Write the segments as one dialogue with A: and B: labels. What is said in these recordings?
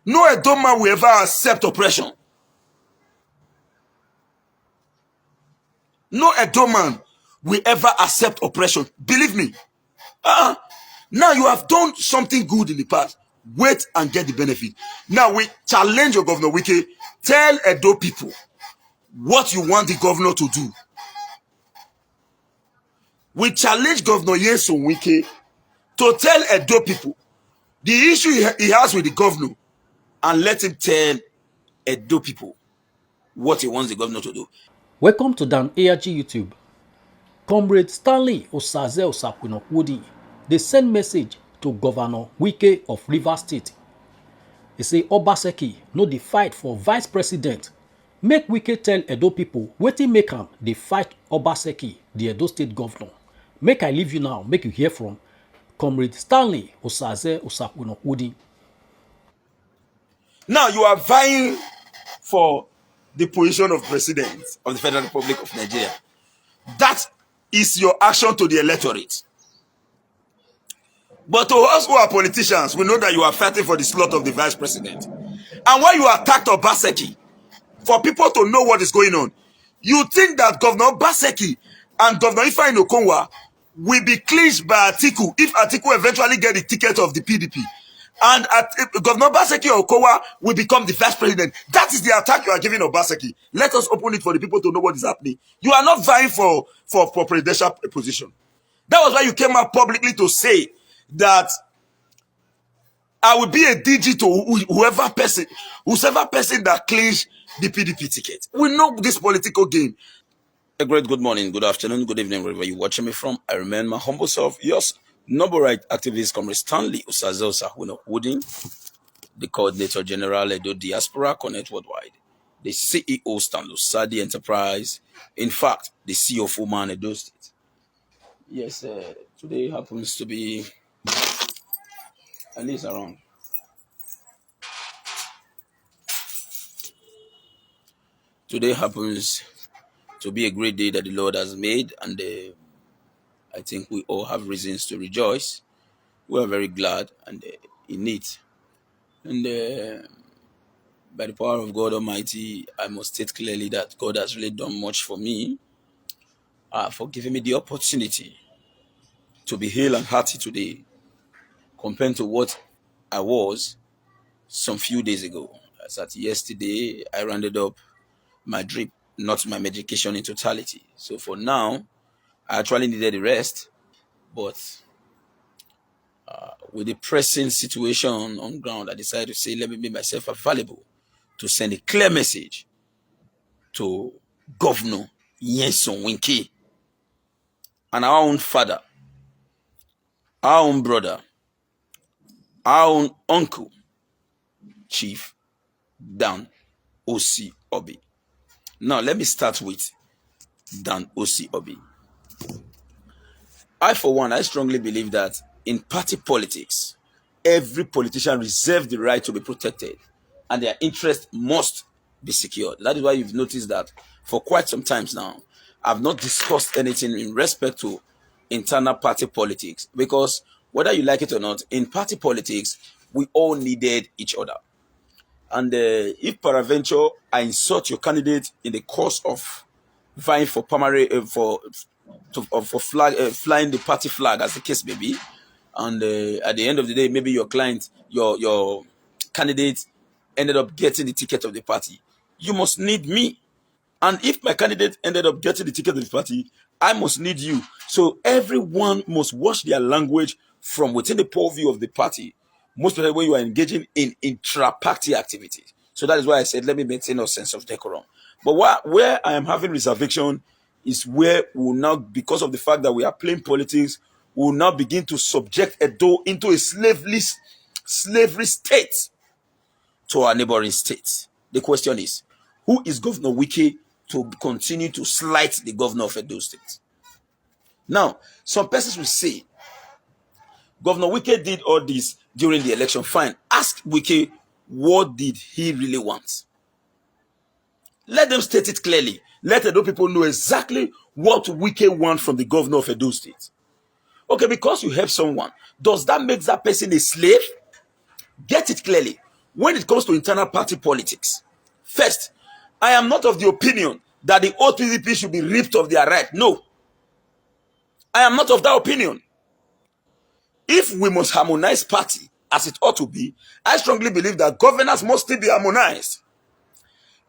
A: No Edo man will ever accept oppression. No Edo man will ever accept oppression. Believe me. Now you have done something good in the past. Wait and get the benefit. Now we challenge your governor Wike. Tell Edo people what you want the governor to do. We challenge Governor Nyesom Wike to tell Edo people the issue he has with the governor and let him tell Edo people what he wants the governor to do.
B: Welcome to Dan ARG YouTube. Comrade Stanley Osaze Osakwinokwudi, they send message to Governor Wike of Rivers State. He say Obaseki no dey fight for vice president. Make Wike tell Edo people wetin make am dey fight Obaseki, the Edo State governor. Make I leave you now, make you hear from Comrade Stanley Osaze Osakwinokwudi.
A: Now you are vying for the position of president of the Federal Republic of Nigeria. That is your action to the electorate. But to us who are politicians, we know that you are fighting for the slot of the vice president. And when you attacked Obaseki, for people to know what is going on, you think that Governor Obaseki and Governor Ifeanyi Okonwa will be clinched by Atiku if Atiku eventually get the ticket of the PDP. And Governor Obaseki or Okonwa will become the vice president. That is the attack you are giving Obaseki. Let us open it for the people to know what is happening. You are not vying for presidential position. That was why you came out publicly to say that I will be a DG to whoever person that clinch the PDP ticket. We know this political game. A great good morning, good afternoon, good evening, wherever you're watching me from. I remain my humble self, yours, noble right activist, Comrade Stanley Osaze Osakwinokwudi, the Coordinator General, Edo Diaspora, Connect Worldwide, the CEO, Stanley Osadi Enterprise, in fact, the CEO of Woman Edo State. Yes, today happens to be, at least around. Today happens to be a great day that the Lord has made, and I think we all have reasons to rejoice. We are very glad and in it. And by the power of God Almighty, I must state clearly that God has really done much for me, for giving me the opportunity to be hale and hearty today, compared to what I was some few days ago. As at yesterday, I rounded up my drip, not my medication in totality. So for now, I actually needed a rest, but with the pressing situation on ground, I decided to say, let me make myself available to send a clear message to Governor Nyesom Wike and our own father, our own brother, our own uncle, Chief Dan O.C. Obih. Now, let me start with Dan O.C. Obih. I, for one, I strongly believe that in party politics, every politician reserves the right to be protected and their interest must be secured. That is why you've noticed that for quite some times now, I've not discussed anything in respect to internal party politics, because whether you like it or not, in party politics, we all needed each other. And if peradventure I insult your candidate in the course of vying for primary flying the party flag, as the case may be, and at the end of the day, maybe your client, your candidate ended up getting the ticket of the party, you must need me. And if my candidate ended up getting the ticket of the party, I must need you. So everyone must watch their language from within the purview of the party, most especially when you are engaging in intra-party activities. So that is why I said, let me maintain a sense of decorum. But where I am having reservation is where we will now, because of the fact that we are playing politics, we will now begin to subject Edo into a slavery state to our neighboring states. The question is, who is Governor Wike to continue to slight the governor of Edo State? Now, some persons will say, Governor Wike did all this during the election. Fine. Ask Wike, what did he really want? Let them state it clearly. Let Edo people know exactly what Wike wants from the governor of Edo State. Okay, because you help someone, does that make that person a slave? Get it clearly. when it comes to internal party politics, first, I am not of the opinion that the old PDP should be ripped of their right. No, I am not of that opinion. If we must harmonize party as it ought to be, I strongly believe that governance must still be harmonized.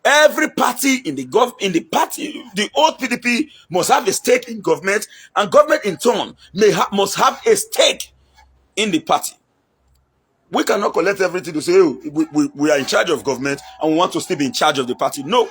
A: Every party in the party, the old PDP must have a stake in government, and government in turn must have a stake in the party. We cannot collect everything to say, oh, we are in charge of government and we want to still be in charge of the party. No,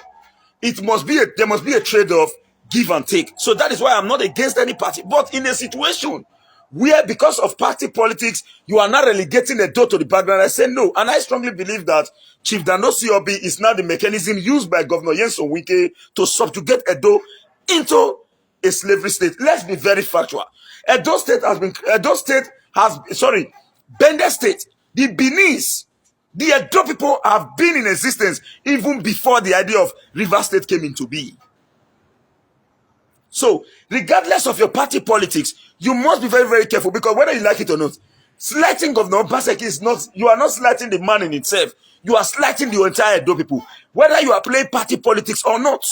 A: there must be a trade-off, give and take. So that is why I'm not against any party. But in a situation where, because of party politics, you are not relegating a door to the background, I say no. And I strongly believe that Chief Danosi Obih is now the mechanism used by Governor Nyesom Wike to subjugate Edo into a slavery state. Let's be very factual. Bende State, the Beninese, the Edo people have been in existence even before the idea of River State came into being. So, regardless of your party politics, you must be very, very careful, because whether you like it or not, slighting Governor Obaseki is not, you are not slighting the man in itself. You are slighting the entire Edo people, whether you are playing party politics or not.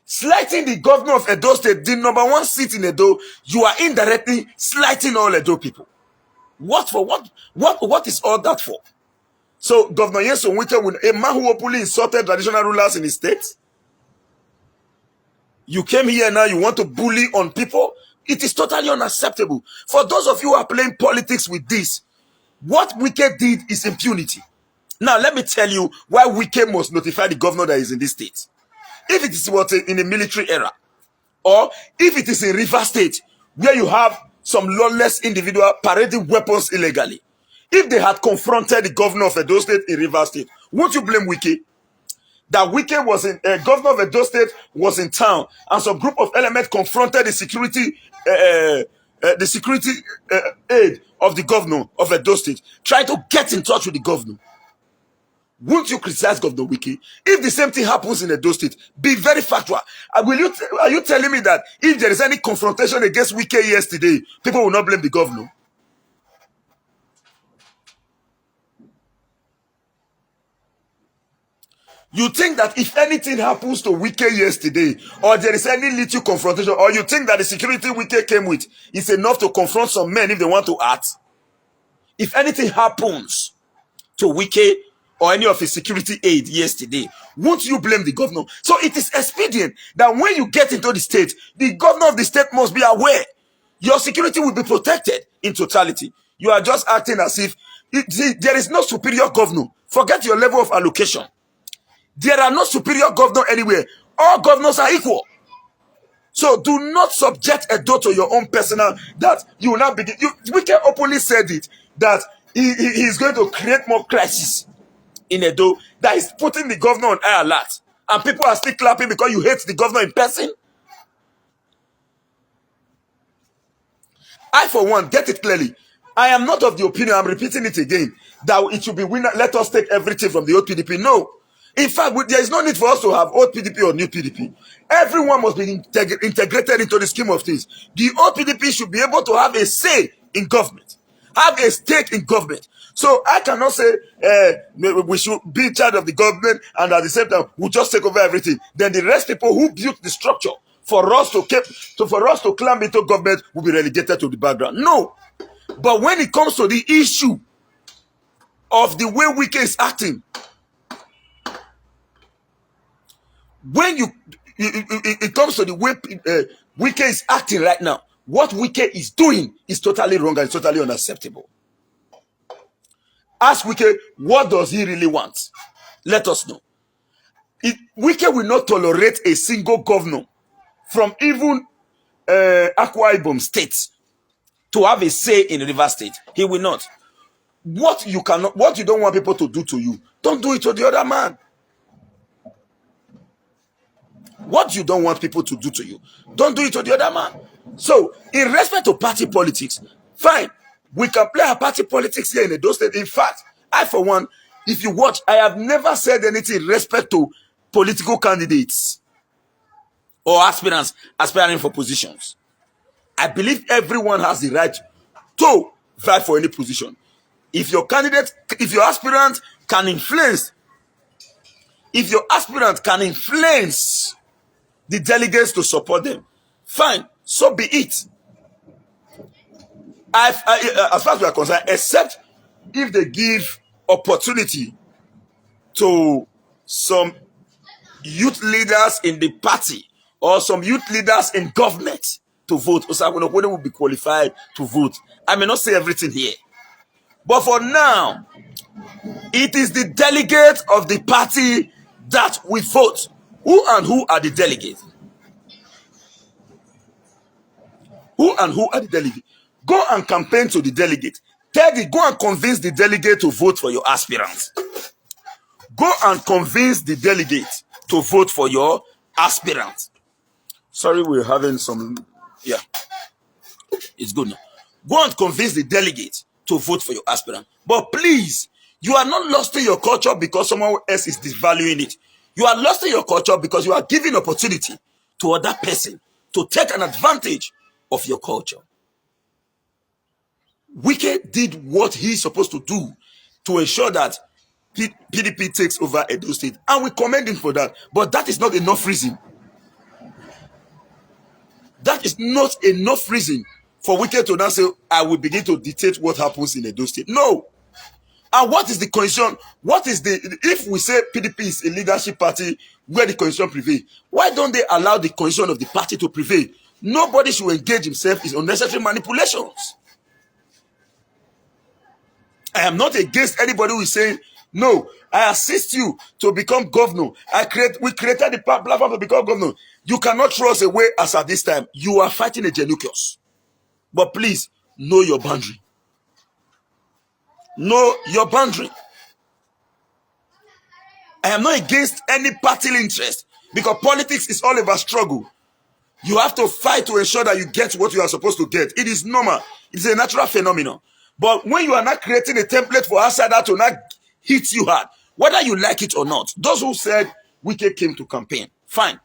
A: Slighting the governor of Edo State, the #1 seat in Edo, you are indirectly slighting all Edo people. What for? What is all that for? So, Governor Nyesom Wike, a man who openly insulted traditional rulers in his state, you came here now, you want to bully on people? It is totally unacceptable. For those of you who are playing politics with this, what Wike did is impunity. Now, let me tell you why Wike must notify the governor that is in this state. If it is in a military era, or if it is in River State, where you have some lawless individual parading weapons illegally, if they had confronted the governor of Edo State in River State, won't you blame Wike? That Wike was governor of Edo State was in town, and some group of elements confronted the security aid of the governor of Edo State, trying to get in touch with the governor. Won't you criticize Governor Wike? If the same thing happens in Edo State, be very factual. Are you telling me that if there is any confrontation against Wike yesterday, people will not blame the governor? You think that if anything happens to Wike yesterday, or there is any little confrontation, or you think that the security Wike came with is enough to confront some men if they want to act? If anything happens to Wike or any of his security aid yesterday, won't you blame the governor? So it is expedient that when you get into the state, the governor of the state must be aware your security will be protected in totality. You are just acting as if there is no superior governor. Forget your level of allocation. There are no superior governor anywhere. All governors are equal. So do not subject Edo to your own personal, that you will not begin. Wike openly said it, that he is going to create more crisis in Edo, that is putting the governor on high alert, and people are still clapping because you hate the governor in person. I, for one, get it clearly, I am not of the opinion, I'm repeating it again, that it should be winner, let us take everything from the old PDP. No. In fact, there is no need for us to have old PDP or new PDP. Everyone must be integrated into the scheme of things. The old PDP should be able to have a say in government, have a stake in government. So I cannot say we should be in charge of the government, and at the same time we'll just take over everything. Then the rest people who built the structure for us to climb into government will be relegated to the background. No. But when it comes to the issue of the way Wike is acting, when it comes to the way Wike is acting right now, what Wike is doing is totally wrong and totally unacceptable. Ask Wike, what does he really want? Let us know. Wike will not tolerate a single governor from even Akwa Ibom State to have a say in River State. He will not. What you don't want people to do to you, don't do it to the other man. What you don't want people to do to you, don't do it to the other man. So, in respect to party politics, fine, we can play our party politics here in Edo State. In fact, I, for one, if you watch, I have never said anything in respect to political candidates or aspirants aspiring for positions. I believe everyone has the right to fight for any position. If your candidate, if your aspirant can influence, the delegates to support them, fine, so be it. As far as we are concerned, except if they give opportunity to some youth leaders in the party or some youth leaders in government to vote, Osakwinokwo will be qualified to vote. I may not say everything here, but for now, it is the delegates of the party that we vote. Who are the delegates? Who are the delegates? Go and campaign to the delegate. Go and convince the delegate to vote for your aspirants. Go and convince the delegate to vote for your aspirant. Sorry, we're having some. Yeah, it's good now. Go and convince the delegate to vote for your aspirant. But please, you are not lost in your culture because someone else is devaluing it. You are lost in your culture because you are giving opportunity to other person to take an advantage of your culture. Wike did what he's supposed to do to ensure that PDP takes over Edo State, and we commend him for that. But that is not enough reason. That is not enough reason for Wike to now say, I will begin to dictate what happens in Edo State. No. And what is the condition? If we say PDP is a leadership party where the condition prevails, why don't they allow the condition of the party to prevail? Nobody should engage himself in unnecessary manipulations. I am not against anybody who is saying, no, I assist you to become governor. We created the platform to become governor. You cannot throw us away as at this time. You are fighting a genucus. But please, know your boundary. Know your boundary. I am not against any party interest because politics is all about struggle. You have to fight to ensure that you get what you are supposed to get. It is normal. It's a natural phenomenon. But when you are not creating a template for outsider to not hit you hard, whether you like it or not, those who said Wike came to campaign, fine.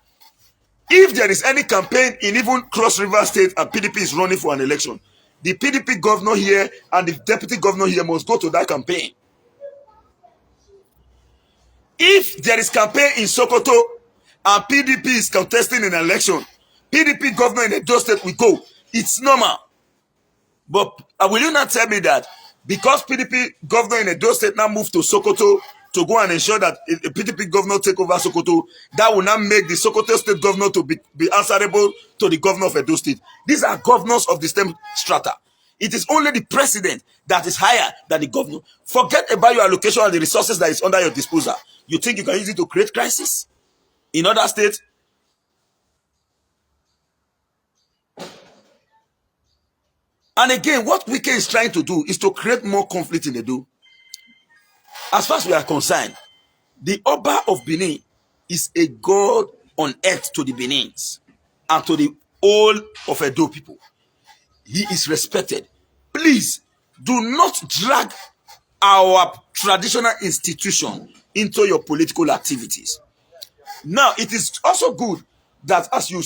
A: If there is any campaign in even Cross River State and PDP is running for an election, the PDP governor here and the deputy governor here must go to that campaign. If there is campaign in Sokoto and PDP is contesting an election, PDP governor in Edo State will go. It's normal. But will you not tell me that because PDP governor in Edo State now moved to Sokoto to go and ensure that a PDP governor take over Sokoto, that will not make the Sokoto State governor to be answerable to the governor of Edo State? These are governors of the same strata. It is only the president that is higher than the governor. Forget about your allocation and the resources that is under your disposal. You think you can use it to create crisis in other states? And again, what Wike is trying to do is to create more conflict in Edo. As far as we are concerned, the Obah of Benin is a god on earth to the Benins and to the whole of Edo people. He is respected. Please do not drag our traditional institution into your political activities. Now, it is also good that as you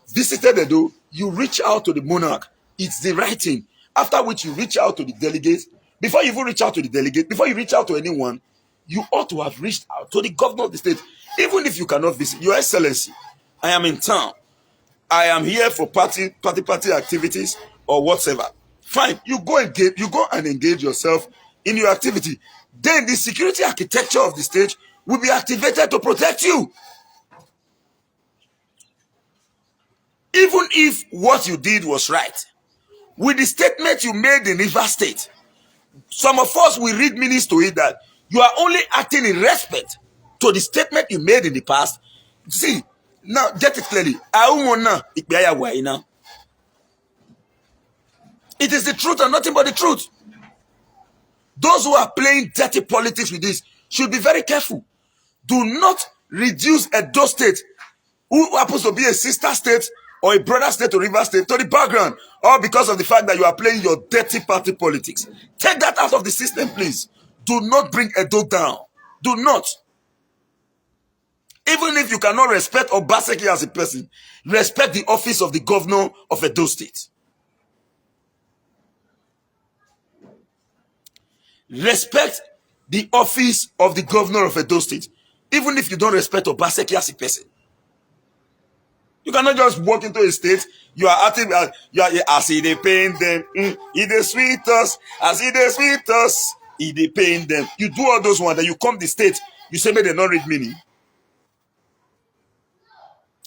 A: visited Edo, you reach out to the monarch. It's the right thing. After which you reach out to the delegates. Before you even reach out to the delegate, before you reach out to anyone, you ought to have reached out to the governor of the state. Even if you cannot visit, Your Excellency, I am in town. I am here for party activities or whatever. Fine, you go and engage yourself in your activity. Then the security architecture of the state will be activated to protect you. Even if what you did was right, with the statement you made in River State, some of us will read meanings to it that you are only acting in respect to the statement you made in the past. See, now get it clearly. It is the truth and nothing but the truth. Those who are playing dirty politics with this should be very careful. Do not reduce Edo State, who happens to be a sister state or a brother state to River State, to the background, all because of the fact that you are playing your dirty party politics. Take that out of the system, please. Do not bring Edo down. Do not. Even if you cannot respect Obaseki as a person, respect the office of the governor of Edo State. respect the office of the governor of Edo State, even if you don't respect Obaseki as a person. You cannot just walk into a state, you are acting, you are as if they paying them, if they sweet us, as if they sweet us, if they paying them. You do all those ones, then you come the state, you say, may they not read meaning.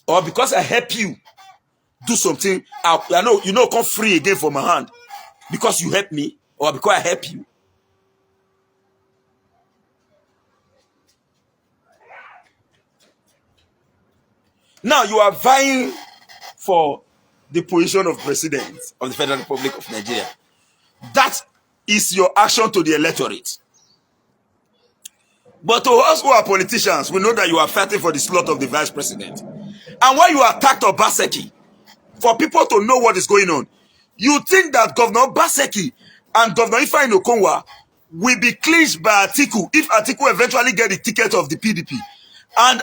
A: Or because I help you do something, I know, you know, come free again from my hand. Because you help me, or because I help you. Now you are vying for the position of president of the Federal Republic of Nigeria. That is your action to the electorate. But to us who are politicians, we know that you are fighting for the slot of the vice president. And when you attacked Obaseki, for people to know what is going on, you think that Governor Obaseki and Governor Ifeanyi Okonwa will be clinched by Atiku if Atiku eventually get the ticket of the PDP. And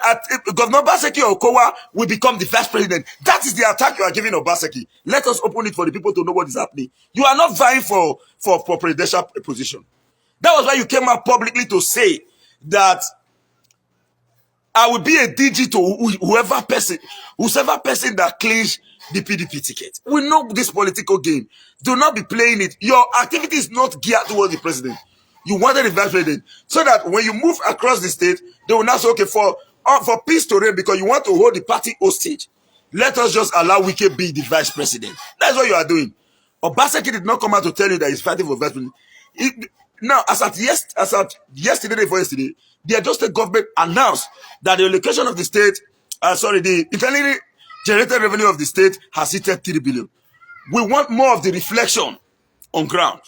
A: Governor Obaseki or Okonwa will become the vice president. That is the attack you are giving Obaseki. Let us open it for the people to know what is happening. You are not vying for presidential position. That was why you came out publicly to say that I will be a DG to whoever person that clinch the PDP ticket. We know this political game. Do not be playing it. Your activity is not geared towards the president. You wanted the vice president. So that when you move across the state, they will now say, okay, for peace to reign, because you want to hold the party hostage, let us just allow Wike be the vice president. That's what you are doing. Obaseki did not come out to tell you that he's fighting for vice president. Now, as at yesterday, before yesterday, the Edo State government announced that the allocation of the state, the internally generated revenue of the state has hit 3 billion. We want more of the reflection on ground.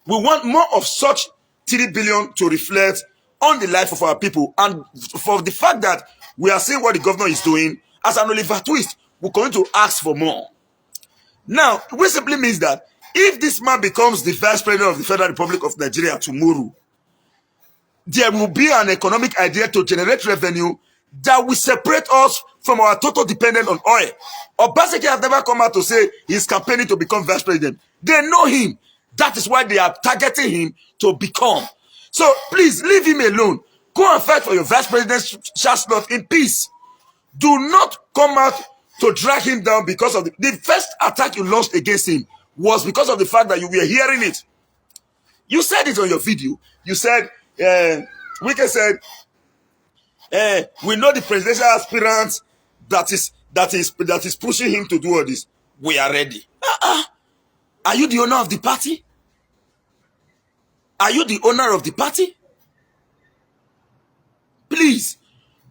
A: We want more of such 3 billion to reflect on the life of our people. And for the fact that we are seeing what the governor is doing, as an Oliver Twist, we're going to ask for more. Now, which simply means that if this man becomes the vice president of the Federal Republic of Nigeria tomorrow, there will be an economic idea to generate revenue that will separate us from our total dependence on oil. Obaseki has never come out to say he's campaigning to become vice president. They know him. That is why they are targeting him to become. So please leave him alone. Go and fight for your vice presidential slot in peace. Do not come out to drag him down because of the first attack you launched against him was because of the fact that you were hearing it. You said it on your video. You said, Wike said, we know the presidential aspirant that is pushing him to do all this. We are ready. Are you the owner of the party? Are you the owner of the party? Please.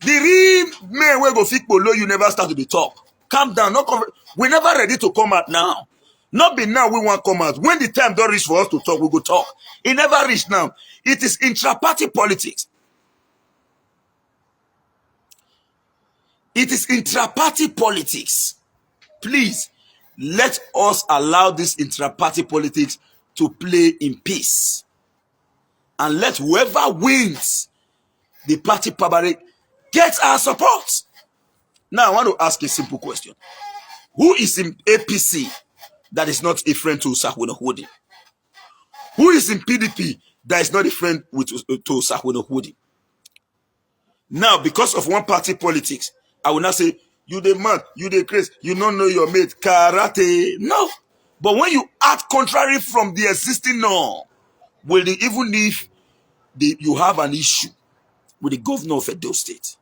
A: The real men will go fit below you never start to be talk. Calm down. We're never ready to come out now. Not be now we want to come out. When the time don't reach for us to talk, we go talk. It never reached now. It is intra-party politics. It is intra-party politics. Please, let us allow this intra-party politics to play in peace. And let whoever wins the party primary get our support. Now, I want to ask a simple question. Who is in APC that is not a friend to Sarwino Hodi? Who is in PDP that is not a friend to Sarwino Hodi? Now, because of one party politics, I will not say, you the man, you the crazy, you don't know your mate, karate. No. But when you act contrary from the existing norm, will they, even if you have an issue with the governor of Edo State,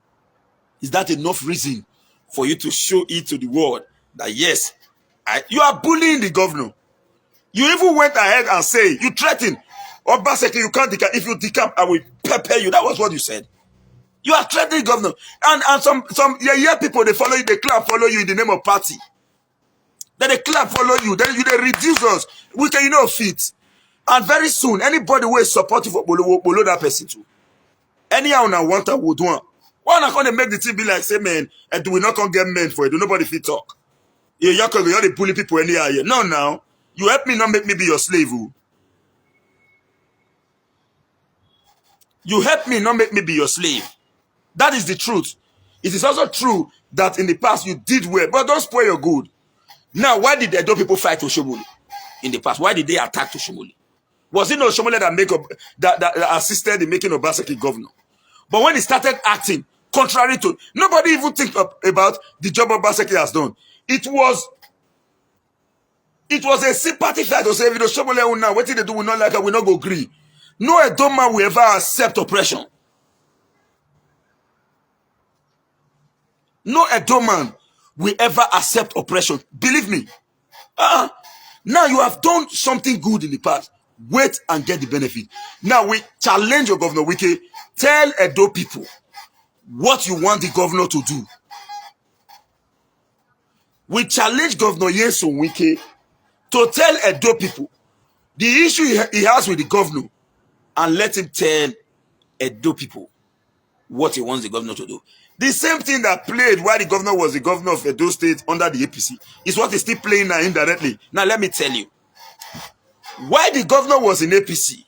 A: is that enough reason for you to show it to the world that yes, you are bullying the governor? You even went ahead and say, you threatened, Obaseki, you can't decamp. If you decamp, I will pepper you. That was what you said. You are threatening governor. And some people, they follow you, they clap follow you in the name of party. Then they clap follow you. Then they reduce us. We can, fit. And very soon, anybody who is supportive of Bolo that person too. Anyhow, now want to would want. Why not going to make the team be like, say, man, and do we not get men for it? Do nobody fit talk? You're the bully people anyhow. No, now. You help me not make me be your slave. You help me not make me be your slave. That is the truth. It is also true that in the past you did well, but don't spoil your good. Now, why did the Edo people fight Oshomole in the past? Why did they attack Oshomole? Was it not Shomole that assisted in making Obaseki governor? But when he started acting contrary to, nobody even think about the job Obaseki has done. It was a sympathy fight to say, if you Shomole now, what did they do? We not like it, we not go agree. No Edo man will ever accept oppression. No Edo man will ever accept oppression. Believe me. Now you have done something good in the past. Wait and get the benefit. Now we challenge your governor Wike. Tell Edo people what you want the governor to do. We challenge Governor Nyesom Wike to tell Edo people the issue he has with the governor, and let him tell Edo people what he wants the governor to do. The same thing that played while the governor was the governor of Edo State under the APC is what is still playing now indirectly. Now let me tell you. Why the governor was in APC,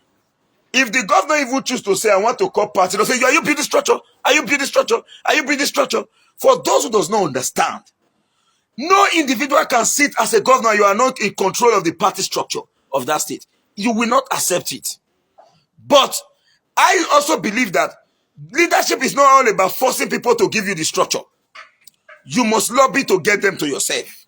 A: if the governor even choose to say, I want to call party, they'll say, are you building structure? Are you building structure? Are you building structure? For those who does not understand, no individual can sit as a governor. You are not in control of the party structure of that state. You will not accept it. But I also believe that leadership is not all about forcing people to give you the structure. You must lobby to get them to yourself.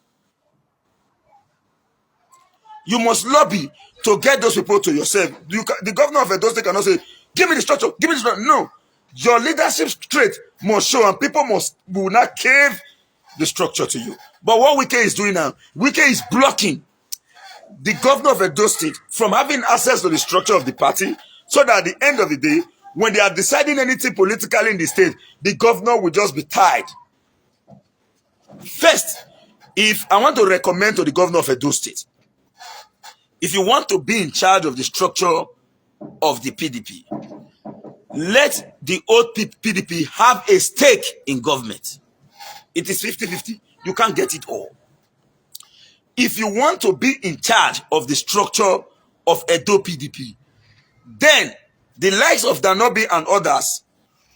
A: You must lobby to get those people to yourself. The governor of Edo State cannot say, give me the structure, give me the structure. No. Your leadership trait must show, and people will not cave the structure to you. But what Wike is doing now, Wike is blocking the governor of Edo State from having access to the structure of the party, so that at the end of the day, when they are deciding anything politically in the state, the governor will just be tied. First, if I want to recommend to the governor of Edo State, if you want to be in charge of the structure of the PDP, let the old PDP have a stake in government. It is 50-50. You can't get it all. If you want to be in charge of the structure of Edo PDP, then the likes of Danobi and others,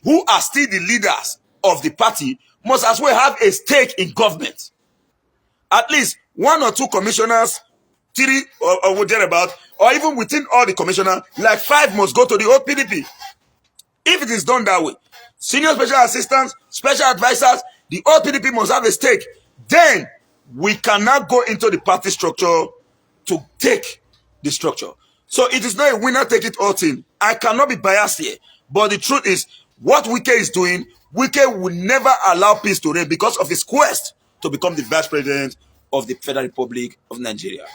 A: who are still the leaders of the party, must as well have a stake in government. At least 1 or 2 commissioners, 3 or thereabout, or even within all the commissioners, like 5 must go to the old PDP. If it is done that way, senior special assistants, special advisors, the old PDP must have a stake. Then we cannot go into the party structure to take the structure. So it is not a winner take it all thing. I cannot be biased here, but the truth is, what Wike is doing, Wike will never allow peace to reign because of his quest to become the vice president of the Federal Republic of Nigeria.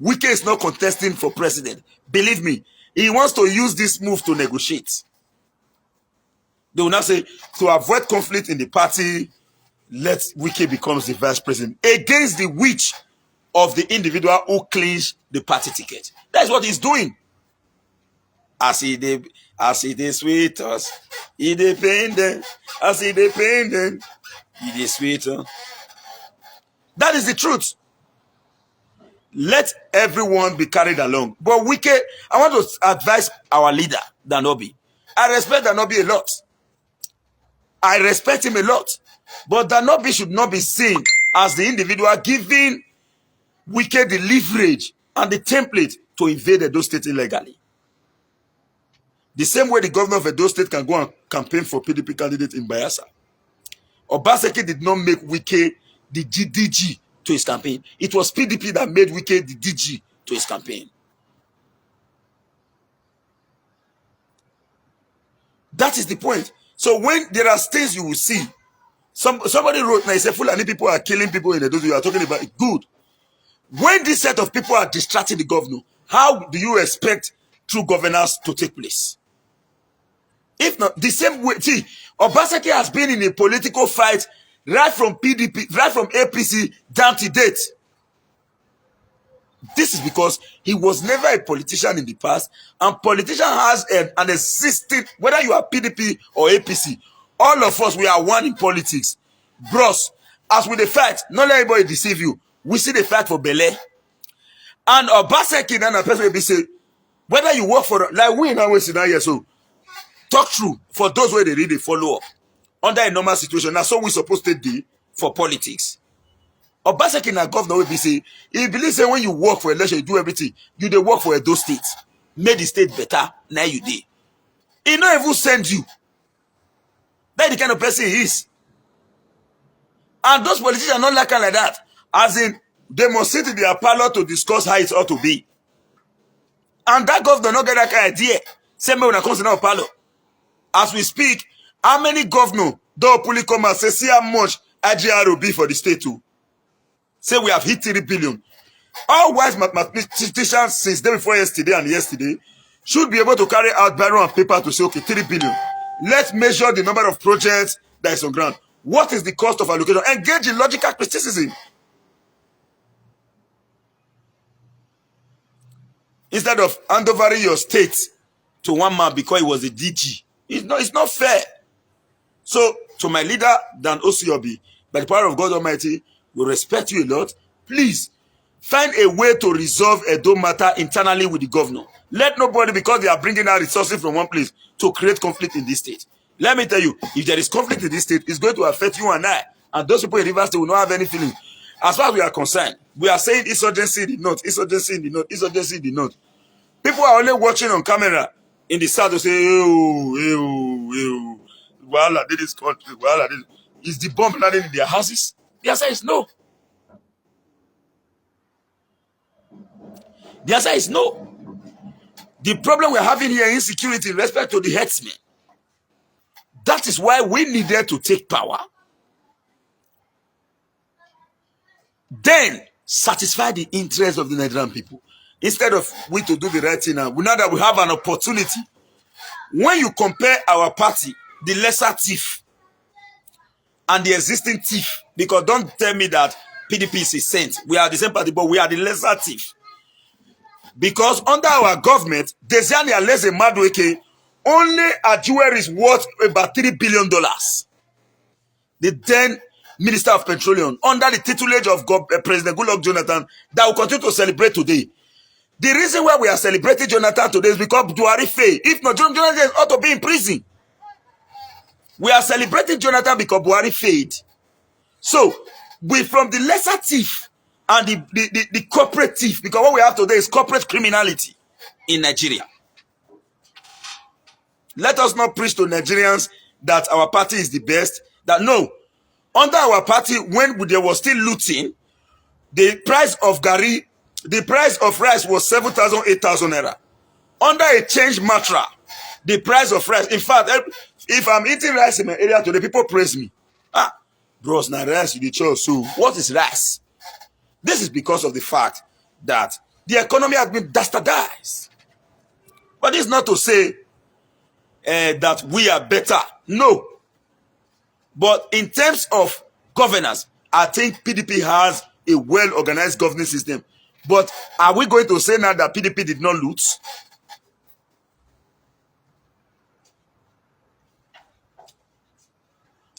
A: Wike is not contesting for president. Believe me, he wants to use this move to negotiate. They will now say, to avoid conflict in the party, let Wike becomes the vice president against the wish of the individual who clinched the party ticket. That is what he's doing. As he dey sweet us, he dey pain them. As he dey pain them, he dey sweet us. That is the truth. Let everyone be carried along. But Wike, I want to advise our leader, Danobi. I respect Danobi a lot. I respect him a lot. But Danobi should not be seen as the individual giving Wike the leverage and the template to invade Edo State illegally. The same way the governor of Edo State can go and campaign for PDP candidate in Bayelsa. Obaseki did not make Wike the DG to his campaign. It was PDP that made Wike the DG to his campaign. That is the point. So when there are things you will see, somebody wrote, now he said, Fulani people are killing people in Edo. You are talking about it. Good. When this set of people are distracting the governor, how do you expect true governance to take place? If not, the same way, see, Obaseki has been in a political fight right from PDP, right from APC down to date. This is because he was never a politician in the past, and politician has an existing, whether you are PDP or APC, all of us, we are one in politics. Bros, as with the fight, not let anybody deceive you. We see the fight for Bele. And Obaseki, then a person will be say, whether you work for, like we in our scenario, so talk true for those where they really follow up under a normal situation. That's what we're supposed to do for politics. Obaseki na governor will be say he believes say when you work for election, you do everything. You dey work for Edo State, make the state better. Now you dey. He not even send you. That's the kind of person he is. And those politicians are not like that. As in, they must sit in their parlor to discuss how it ought to be. And that governor not get that kind of idea. Same way when I come to our parlor. As we speak, how many governors don't fully come and say, see how much IGR will be for the state too? Say we have hit 3 billion. All wise mathematicians since day before yesterday should be able to carry out barrel and paper to say, okay, 3 billion. Let's measure the number of projects that is on ground. What is the cost of allocation? Engage in logical criticism. Instead of handovering your state to one man because he was a DG. It's not fair. So, to my leader, Dan Osiobi, by the power of God Almighty, we respect you a lot. Please, find a way to resolve Edo matter internally with the governor. Let nobody, because they are bringing out resources from one place, to create conflict in this state. Let me tell you, if there is conflict in this state, it's going to affect you and I. And those people in Rivers State will not have any feeling. As far as we are concerned, we are saying insurgency in the north, insurgency in the north, insurgency in the north. People are only watching on camera in the south to say, Wala did this country, Wala did. Is the bomb landing in their houses? The answer is no. The answer is no. The problem we're having here is insecurity in respect to the headsmen. That is why we needed to take power. Then satisfy the interests of the Nigerian people. Instead of we to do the right thing now, we know that we have an opportunity. When you compare our party, the lesser thief, and the existing thief, because don't tell me that PDP is a saint. We are the same party, but we are the lesser thief. Because under our government, Desiani Aleze Madueke, only a jewelry is worth about $3 billion. The then Minister of Petroleum, under the tutelage of President Goodluck Jonathan, that will continue to celebrate today. The reason why we are celebrating Jonathan today is because Buhari failed. If not, Jonathan ought to be in prison. We are celebrating Jonathan because Buhari failed. So, we from the lesser thief and the corporate thief, because what we have today is corporate criminality in Nigeria. Let us not preach to Nigerians that our party is the best. That no, under our party, when there was still looting, the price of Gari, the price of rice was 7,000, 8,000 naira. Under a change matra, the price of rice. In fact, if I'm eating rice in my area today, people praise me. Bros, now rice you chose. So what is rice? This is because of the fact that the economy has been dastardized. But it's not to say that we are better. No. But in terms of governance, I think PDP has a well-organized governance system. But are we going to say now that PDP did not loot?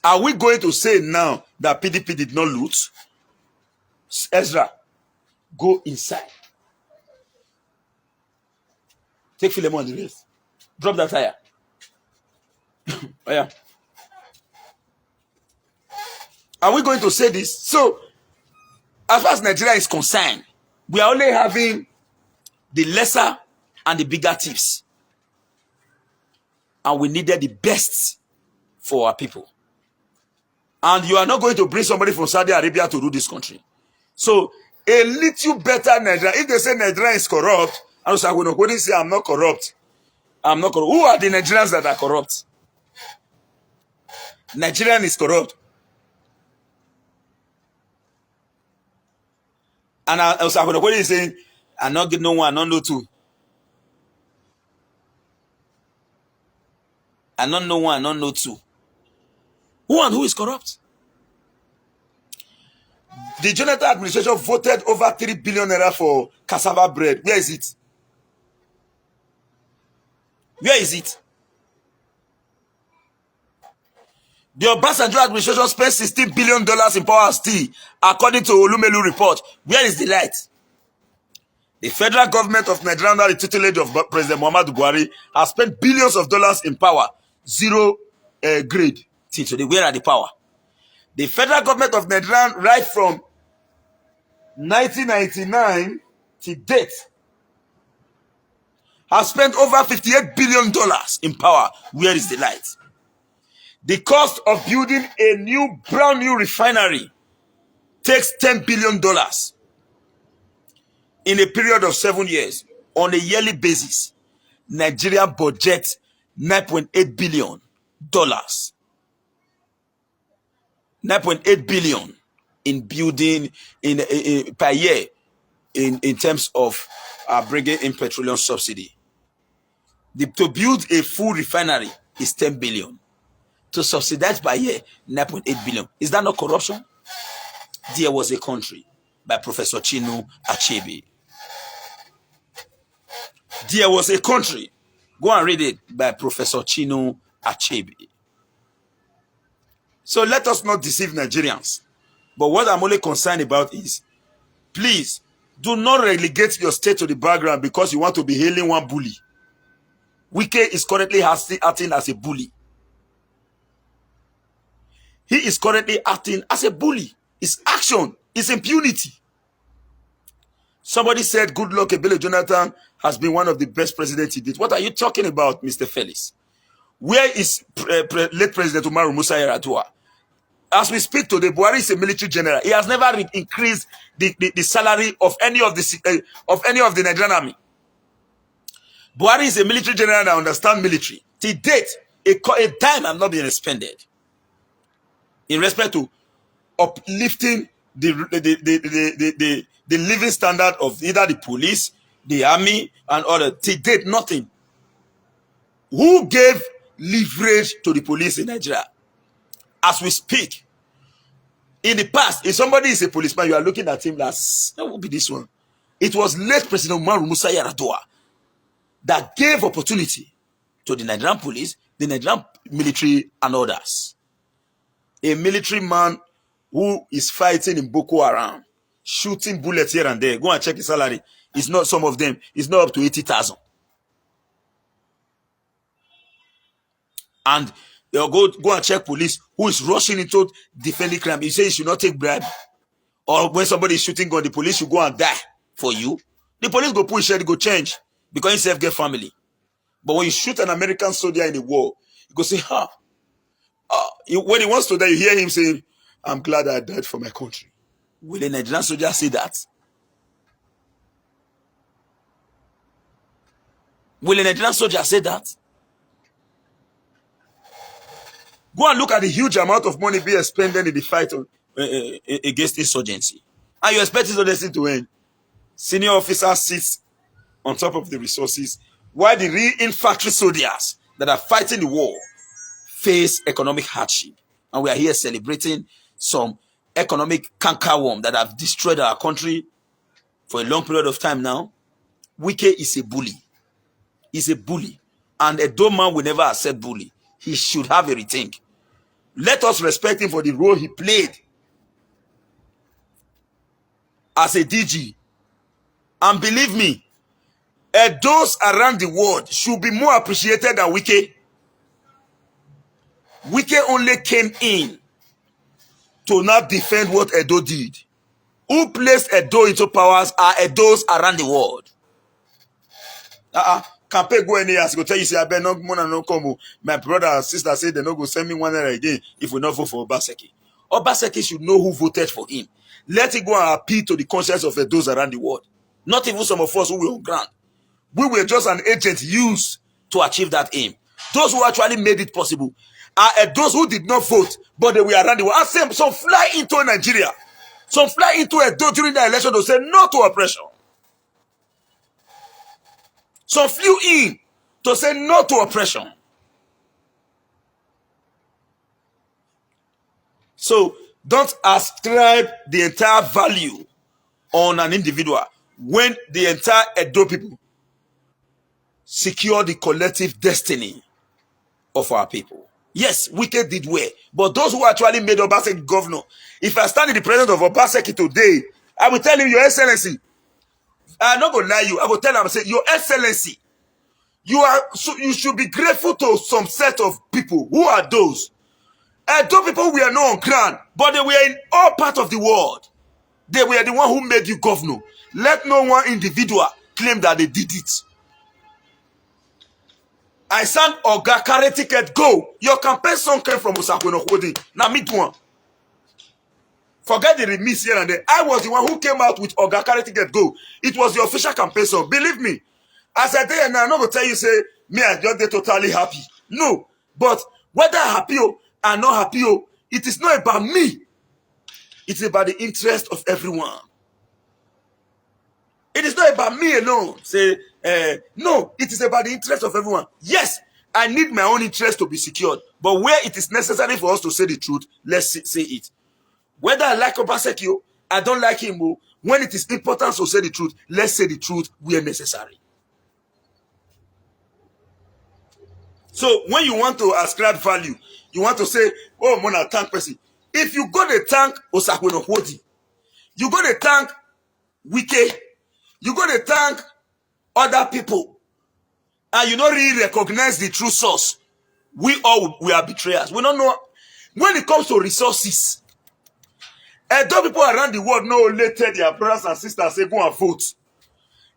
A: Are we going to say now that PDP did not loot? Ezra, go inside. Take Philemon on the rest. Drop that tire. Oh, yeah. Are we going to say this? So, as far as Nigeria is concerned, we are only having the lesser and the bigger thieves. And we needed the best for our people. And you are not going to bring somebody from Saudi Arabia to rule this country. So, a little better Nigeria. If they say Nigeria is corrupt, I was like, when they say I'm not corrupt, I'm not corrupt. Who are the Nigerians that are corrupt? Nigerian is corrupt. And I was like, when they say, I'm not getting no one, not no two. I don't know one, not know two. Who and who is corrupt? The Jonathan administration voted over 3 billion naira for cassava bread. Where is it? Where is it? The Obasanjo administration spent $16 billion in power steel, according to Olumelu report. Where is the light? The federal government of Nigeria, under the tutelage of President Muhammadu Buhari, has spent billions of dollars in power. Zero grade. Till today, where are the power? The federal government of Nigeria, right from 1999 to date has spent over $58 billion in power. Where is the light? The cost of building a brand new refinery takes $10 billion in a period of 7 years. On a yearly basis, Nigeria budgets $9.8 billion. $9.8 billion in building per year in terms of bringing in petroleum subsidy. To build a full refinery is 10 billion. To subsidize by year, 9.8 billion. Is that not corruption? There was a country by Professor Chinua Achebe. There was a country, go and read it, by Professor Chinua Achebe. So let us not deceive Nigerians. But what I'm only concerned about is, please, do not relegate your state to the background because you want to be hailing one bully. Wike is currently acting as a bully. He is currently acting as a bully. His action is impunity. Somebody said Goodluck Ebele Jonathan has been one of the best presidents he did. What are you talking about, Mr. Felix? Where is late President Umaru Musa Yar'Adua? As we speak today, Buhari is a military general. He has never increased the salary of any of the Nigerian army. Buhari is a military general that understands military. To date, a dime has not been expended in respect to uplifting the living standard of either the police, the army, and other. To date, nothing. Who gave leverage to the police in Nigeria? As we speak, in the past, if somebody is a policeman, you are looking at him like, that will be this one. It was late President Umaru Musa Yar'Adua that gave opportunity to the Nigerian police, the Nigerian military, and others. A military man who is fighting in Boko Haram, shooting bullets here and there. Go and check his salary. It's not some of them. It's not up to 80,000. And they'll go and check police who is rushing into defending crime. You say you should not take bribe. Or when somebody is shooting gun, the police should go and die for you. The police go push it, go change. Because you self get family. But when you shoot an American soldier in the war, you go say, when he wants to die, you hear him saying, I'm glad I died for my country. Will a Nigerian soldier say that? Will a Nigerian soldier say that? Go and look at the huge amount of money being expended in the fight against insurgency. And you expect insurgency to end. Senior officers sit on top of the resources, while the real infantry soldiers that are fighting the war face economic hardship. And we are here celebrating some economic cankerworm that have destroyed our country for a long period of time now. Wike is a bully. He's a bully. And a dumb man will never accept bully. He should have a rethink. Let us respect him for the role he played as a DG. And believe me, those around the world should be more appreciated than Wike. Wike only came in to not defend what Edo did. Who placed Edo into powers are Edos around the world. Campaign go any years go tell you say I better no money no come. My brother and sister say they no go send me $1 again if we not vote for Obaseki. Obaseki should know who voted for him. Let it go and appeal to the conscience of those around the world. Not even some of us who were on ground. We were just an agent used to achieve that aim. Those who actually made it possible are those who did not vote, but they were around the world. And some fly into Nigeria. Some fly into Edo during the election to say no to oppression. Some flew in to say no to oppression. So don't ascribe the entire value on an individual when the entire Edo people secure the collective destiny of our people. Yes, Wike did well, but those who actually made Obaseki governor, if I stand in the presence of Obaseki today, I will tell him, Your Excellency, I'm not going to lie you, I will tell him, say, Your Excellency, you should be grateful to some set of people. Who are those? Those people were not on ground, but they were in all parts of the world. They were the one who made you governor. Let no one individual claim that they did it. I sang Oga carry ticket go. Your campaign song came from Osakwenokwodi. Now me one. Forget the remix here and there. I was the one who came out with Oga carry ticket go. It was the official campaign song. Believe me. As I tell you now, I'm not going to tell you, say, me, I just get totally happy. No. But whether happy or not happy, it is not about me. It's about the interest of everyone. It is not about me alone. Say, no, it is about the interest of everyone. Yes, I need my own interest to be secured. But where it is necessary for us to say the truth, let's say it. Whether I like Obaseki, I don't like him, when it is important to say the truth, let's say the truth where necessary. So when you want to ascribe value, you want to say, oh, Mona thank person. If you go to thank Osakwenokwodi, you go to thank Wike, you go to thank other people, and you don't really recognize the true source, we are betrayers. We don't know. When it comes to resources, though people around the world know later their brothers and sisters say go and vote.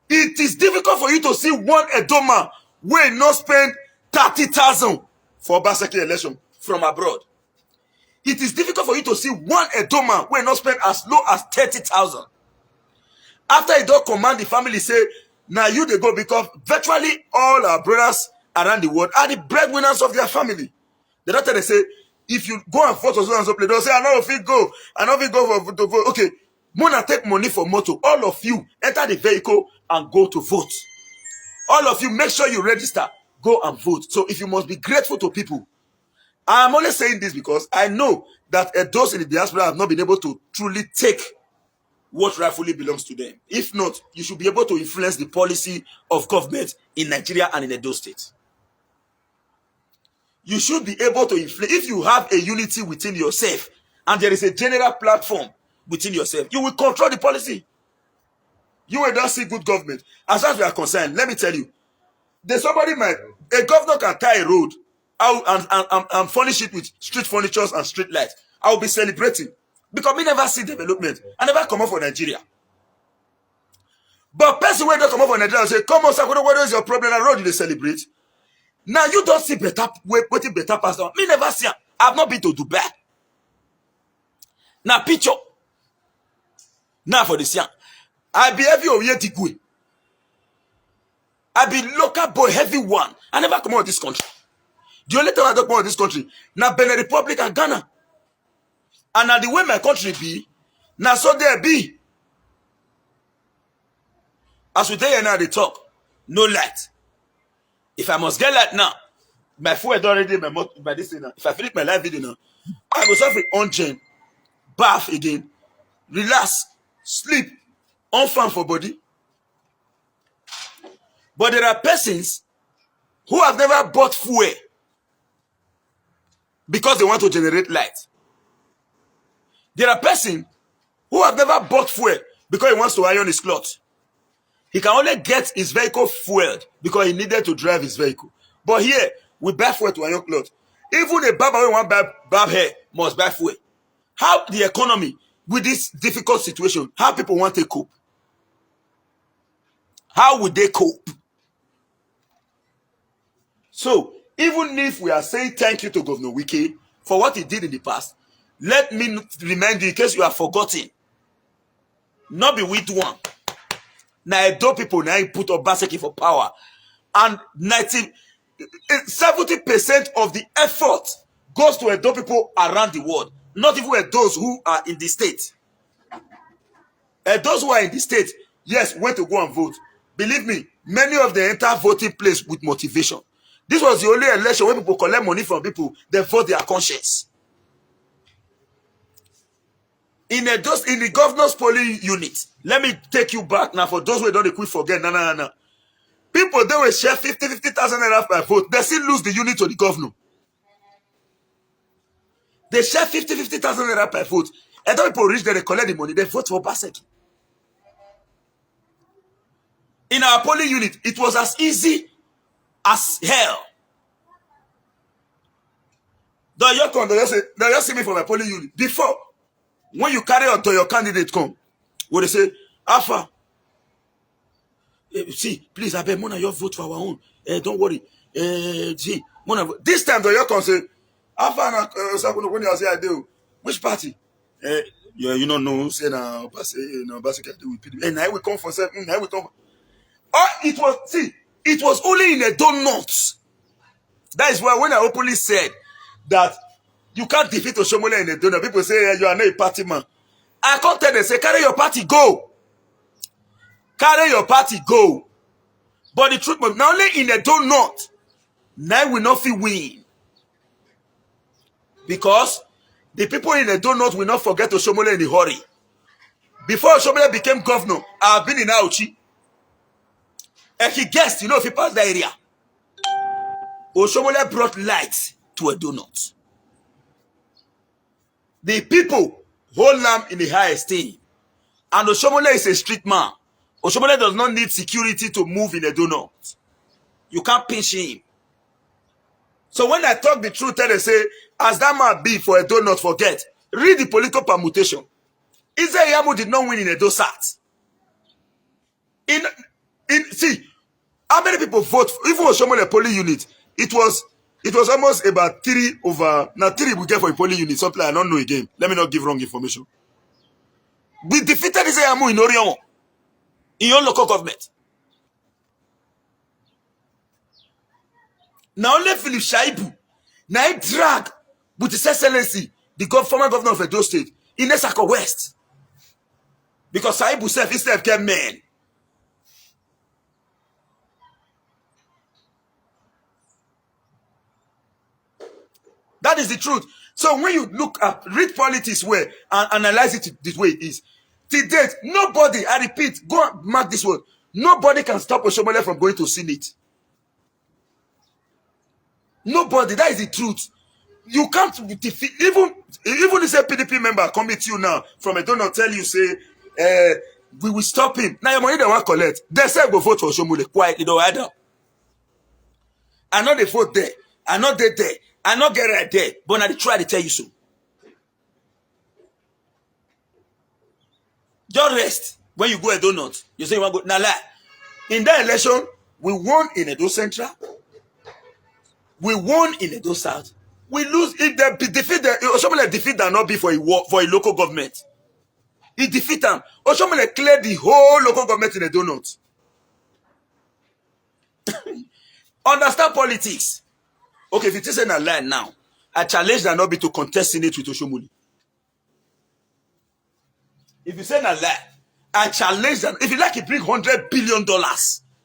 A: It is difficult for you to see one Edoma will not spend 30,000 for Obaseki election from abroad. It is difficult for you to see one Edoma will not spend as low as 30,000. After he don't command the family, say, now you they go, because virtually all our brothers around the world are the breadwinners of their family. The doctor, they say, if you go and vote or so and so place, they'll say, I know if you go, I know if you go to vote. Okay, Mona take money for motor. All of you enter the vehicle and go to vote. All of you make sure you register, go and vote. So if you must be grateful to people, I'm only saying this because I know that those in the diaspora have not been able to truly take what rightfully belongs to them. If not, you should be able to influence the policy of government in Nigeria and in Edo State. You should be able to influence. If you have a unity within yourself and there is a general platform within yourself, you will control the policy. You will not see good government. As far as we are concerned, let me tell you, a governor can tie a road out and furnish it with street furniture and street lights. I will be celebrating. Because we never see development. I never come up for Nigeria. But person when they come up for Nigeria and say, come on, Sakono, what is your problem? And road they celebrate. Now you don't see better waiting better pastor. Me never see. I've not been to Dubai. Now picture. Now for this young. I be heavy oriented good. I be local boy heavy one. I never come out of this country. The only time I don't come out of this country, now Benin Republic and Ghana. And now the way my country be, now so there be. As we tell you now, they talk, no light. If I must get light now, my phone is already by this thing now. If I finish my live video now, I go suffer on chain, bath again, relax, sleep, on fan for body. But there are persons who have never bought fuel because they want to generate light. There are persons who have never bought fuel because he wants to iron his clothes. He can only get his vehicle fueled because he needed to drive his vehicle. But here, we buy fuel to iron clothes. Even a barber who want to barb hair must buy fuel. How the economy, with this difficult situation, how people want to cope? How would they cope? So, even if we are saying thank you to Governor Wike for what he did in the past, let me remind you, in case you have forgotten, not be with one. Now, Edo people now put Obaseki for power, and 70% of the effort goes to Edo people around the world, not even those who are in the state. Those who are in the state, yes, went to go and vote. Believe me, many of them enter voting place with motivation. This was the only election where people collect money from people, they vote their conscience. In the governor's polling unit, let me take you back now for those who don't quick forget. No. People, they will share 50,000 naira per vote. They still lose the unit to the governor. They share 50,000 naira per vote. And then people reach there, they collect the money, they vote for Obaseki. In our polling unit, it was as easy as hell. They just see me for my polling unit. Before, when you carry out to your candidate come, Where they say, Alpha, see, please, I beg, Mona, your vote for our own. Don't worry. See, Mona, this time, you can say, Alpha, when you say, I do, which party? Yeah, you don't know, say, now, Obaseki, with PDP. And now we come for seven, now we come. Oh, it was only in a donut. That is why when I openly said that you can't defeat Oshomole in a donut, people say, you are not a party man. I can't tell them, say, carry your party, go. Carry your party, go. But the truth, not only in a donut, now will not feel win. Because the people in a donut will not forget Oshomole in a hurry. Before Oshomole became governor, I've been in Auchi. And he guessed, if he passed the area. Oshomole brought light to a donut. The people hold them in the high esteem. And Oshomole is a street man. Oshomole does not need security to move in a donut. You can't pinch him. So when I talk the truth, they say, as that man be for a donut, forget. Read the political permutation. Israel Yamu did not win in a dosat. See, how many people vote? Even Oshomole polling unit, it was almost about 3 over. Now 3 we get for a polling unit. Something I don't know again. Let me not give wrong information. We defeated Israel Yamu in Orion, in your local government. Now only Philip Shaibu, now he drag with his excellency, the former governor of Edo State, in Esako West. Because Shaibu himself came man. That is the truth. So when you read politics and analyze it this way it is. To date, nobody, I repeat, go and mark this word, nobody can stop Oshomole from going to Senate. Nobody, that is the truth. You can't defeat, even if a PDP member come with you now from a donor tell you, say, we will stop him. Now your money they want to collect. They say go vote for Oshomole quietly, don't either. I know they vote there. I know they there. I not get right there, but I try to tell you so. Just rest. When you go a donut, you say you want to go. Now, lie. In that election, we won in Edo Central. We won in Edo South. We lose if they defeat them. Oshomole defeat them not be for a local government. He defeat them. Oshomole cleared the whole local government in a donut. Understand politics. Okay, if it isn't a lie now, I challenge that not be to contest Senate with Oshomole. If you say a lie, I challenge that. If you like, he bring $100 billion,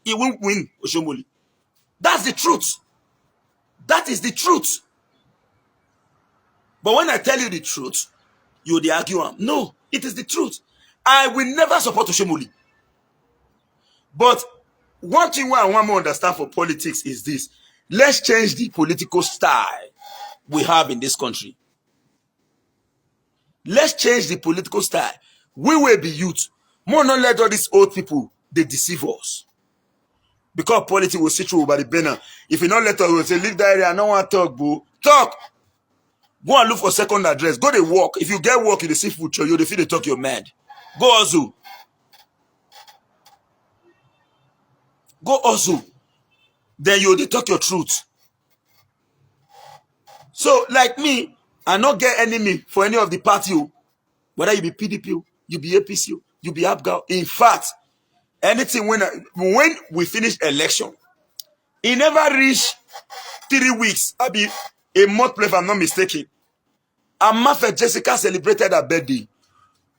A: he won't win Oshomole. That's the truth. That is the truth. But when I tell you the truth, you will argue. No, it is the truth. I will never support Oshomole. But one thing I want to understand for politics is this. Let's change the political style we have in this country. Let's change the political style. We will be youth. More not let all these old people, they deceive us. Because politics will sit through over the banner. If you don't let us, we'll say, leave that area, I don't want to talk, boo. Talk. Go and look for second address. Go to work. If you get work in the seafood, you feel they talk, you're mad. Go also. Go also. Then you talk your truth. So, like me, I not get enemy for any of the party. Whether you be PDP, you be APC, you be APGA. In fact, anything when we finish election, it never reach 3 weeks. I be a month if I'm not mistaken. Amafe Jessica celebrated her birthday.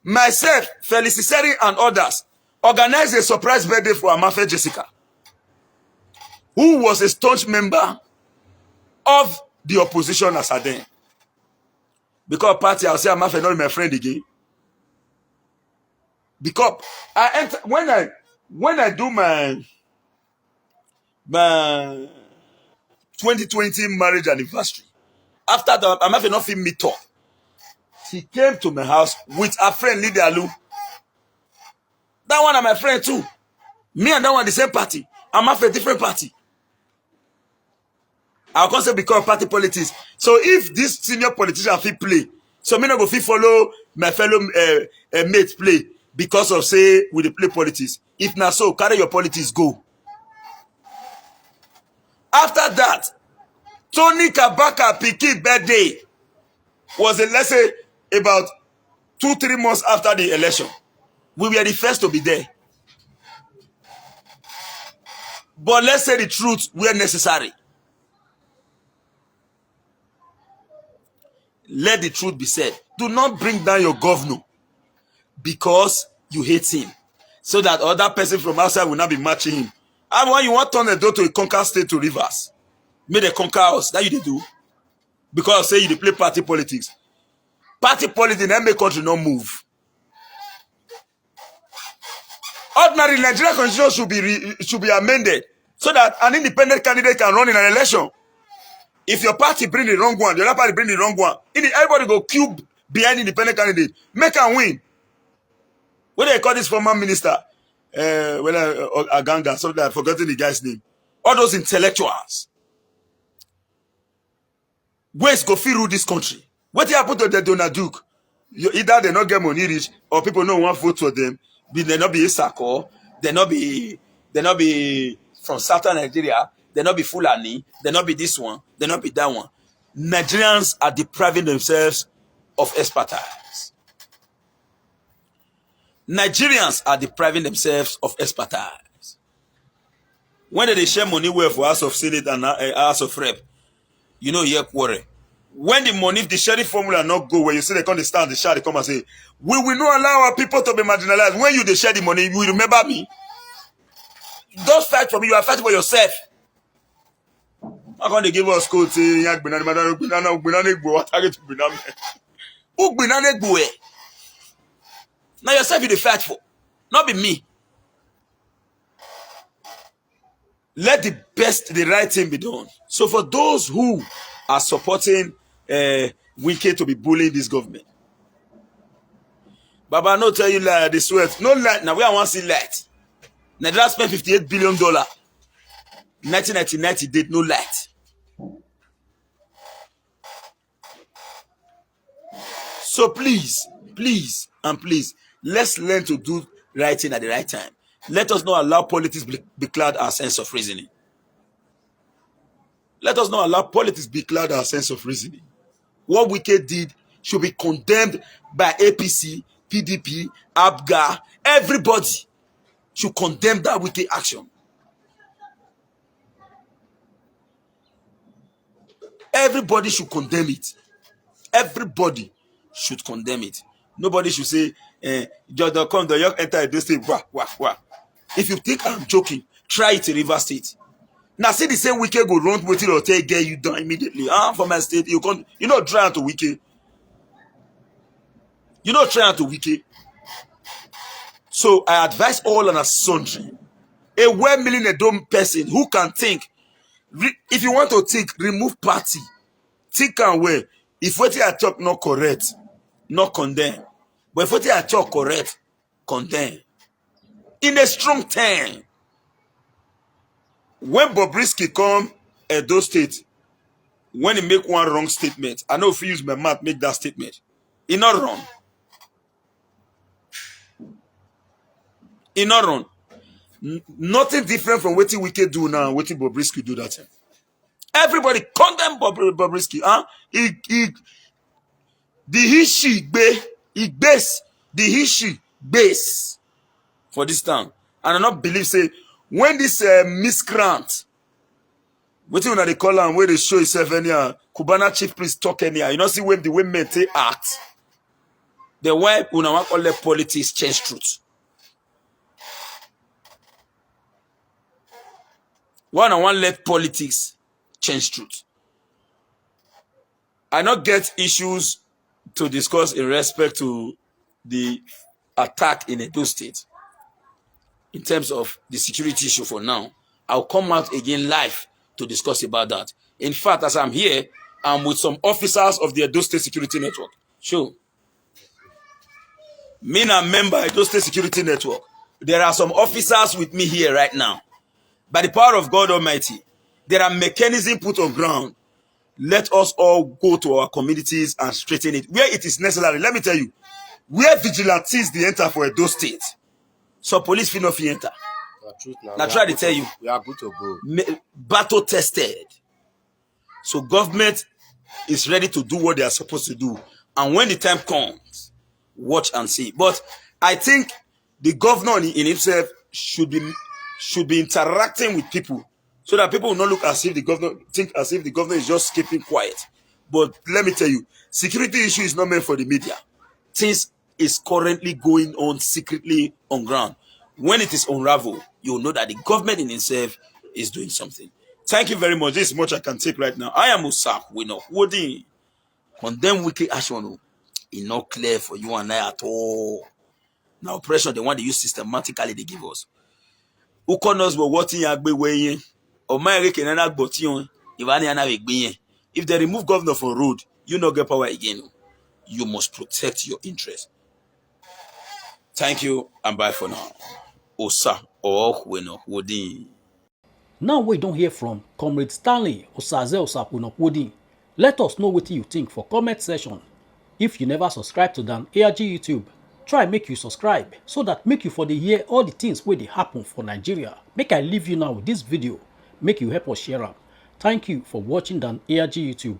A: Myself, Felicitary, and others organized a surprise birthday for Amafe Jessica, who was a staunch member of the opposition as a then. Because party, I'll say Amafe not my friend again. Because I enter when I do my 2020 marriage anniversary. After that, Amafe not feel meet up. She came to my house with her friend Lydia Alu. That one is my friend too. Me and that one the same party. Amafe different party. I'll consider because of party politics. So if this senior politician fit play, so me not go fit follow my fellow mates play. because of say we dey play politics. If na so, carry your politics go. After that, Tony Kabaka pikin birthday was, let's say, about 2-3 months after the election. We were the first to be there. But let's say the truth where necessary. Let the truth be said. Do not bring down your governor because you hate him, so that other person from outside will not be matching him. And when you want to turn the door to a conquer state to Rivers, may they conquer us. That you they do. Because say you play party politics. Party politics that make country not move. Ordinary Nigerian constitution should be amended so that an independent candidate can run in an election. If your party bring the wrong one, the other party bring the wrong one, everybody go queue behind independent candidate. Make and win. What they call this former minister? Aganga, something I've forgotten the guy's name. All those intellectuals. Where's go fit rule this country? What happen to the Donald Duke? Either they not get money rich, or people no want vote for them. They not be Isako, they not be from southern Nigeria, they not be Fulani, they not be this one, they not be that one. Nigerians are depriving themselves of expertise. Nigerians are depriving themselves of expertise. When they share money well for House of Senate and House of Rep, you know you quarrel. When the money, the sharing formula not go where you see they come stand, the share, they come and say, we will not allow our people to be marginalized. When you share the money, you will remember me. Don't fight for me, you are fighting for yourself. How can they give us code saying now yourself you the fight for, not be me. Let the right thing be done. So for those who are supporting Wike to be bullying this government, Baba no tell you lie, they swear. No light. Now we want to see light. Nigeria spent $58 billion. 1990 did no light. So please, let's learn to do right thing at the right time. Let us not allow politics be cloud our sense of reasoning. Let us not allow politics be cloud our sense of reasoning. What Wike did should be condemned by APC, PDP, ABGA. Everybody should condemn that Wike action. Everybody should condemn it. Everybody should condemn it. Nobody should say, Jordan come the young enter this state. Wah. If you think I'm joking, try it in River State. Now see the same Wike go run with it or take get you done immediately. For my state, you know try to Wike. You know try to Wike. So I advise all and sundry, a well-meaning person who can think. If you want to think, remove party. Think and well. If what I talk not correct, not condemn. But if what I talk correct, condemn. In a strong term. When Bobrisky come Edo State, when he make one wrong statement, I know if you use my mouth, make that statement. He not wrong. He not wrong. Nothing different from what Wike do now, what Bobrisky do that time. Everybody condemn Bobrisky. He base for this town. And I not believe say when this miscreant, what you know they call him, where they show himself anyhow, Cubana chief priest talk anyhow. You know see when the women they act. The way una want all the politics change truth. One on one let politics change truth. I not get issues to discuss in respect to the attack in Edo State. In terms of the security issue for now, I'll come out again live to discuss about that. In fact, as I'm here, I'm with some officers of the Edo State Security Network. Sure. Me and a member of Edo State Security Network. There are some officers with me here right now. By the power of God Almighty, there are mechanisms put on ground. Let us all go to our communities and straighten it. Where it is necessary, let me tell you, Where vigilantes they enter for Edo State, so police fit no fit enter. Now try to tell you,
C: we are good to go.
A: Battle tested. So government is ready to do what they are supposed to do. And when the time comes, watch and see. But I think the governor in himself should be interacting with people so that people will not look as if the governor think as if the governor is just keeping quiet. But let me tell you, security issue is not meant for the media. Things is currently going on secretly on ground. When it is unraveled, you'll know that the government in itself is doing something. Thank you very much. This is much I can take right now. I am Usap. We know Wodi. Condemn wicked action. It's not clear for you and I at all. Now, pressure, the one they use systematically, they give us. Who can us but what in Yagbe way? Or my reckon botion. If they remove governor from road, you not get power again. You must protect your interest. Thank you and bye for now. Osa or Weno Wodi.
B: Now we don't hear from Comrade Stanley Osaze Osapunokwodi. Let us know what you think for comment section. If you never subscribe to Dan ARG YouTube, try make you subscribe so that make you for the hear all the things where they happen for Nigeria. Make I leave you now with this video. Make you help us share them. Thank you for watching Dan ARG YouTube.